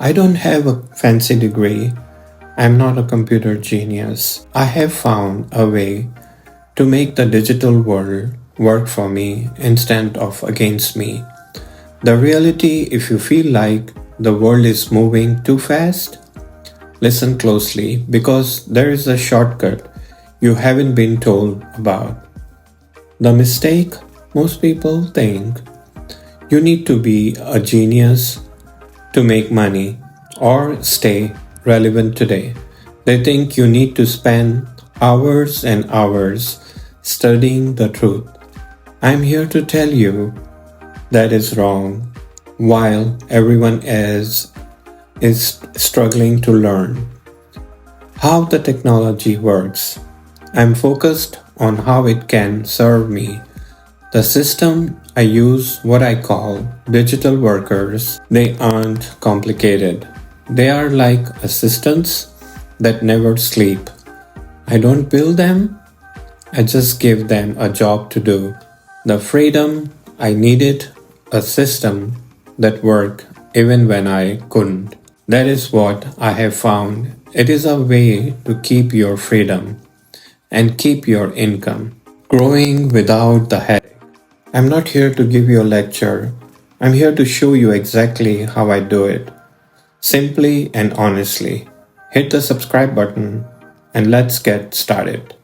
I don't have a fancy degree. I'm not a computer genius. I have found a way to make the digital world work for me instead of against me. The reality, if you feel like the world is moving too fast, listen closely because there is a shortcut you haven't been told about. The mistake most people think you need to be a genius to make money or stay relevant today. They think you need to spend hours and hours studying the truth. I'm here to tell you that is wrong while everyone is struggling to learn how the technology works. I'm focused on how it can serve me. The system I use what I call digital workers. They aren't complicated. They are like assistants that never sleep. I don't build them, I just give them a job to do. The freedom I needed, a system that worked even when I couldn't. That is what I have found. It is a way to keep your freedom and keep your income growing without the headache. I'm not here to give you a lecture. I'm here to show you exactly how I do it. Simply and honestly. Hit the subscribe button and let's get started.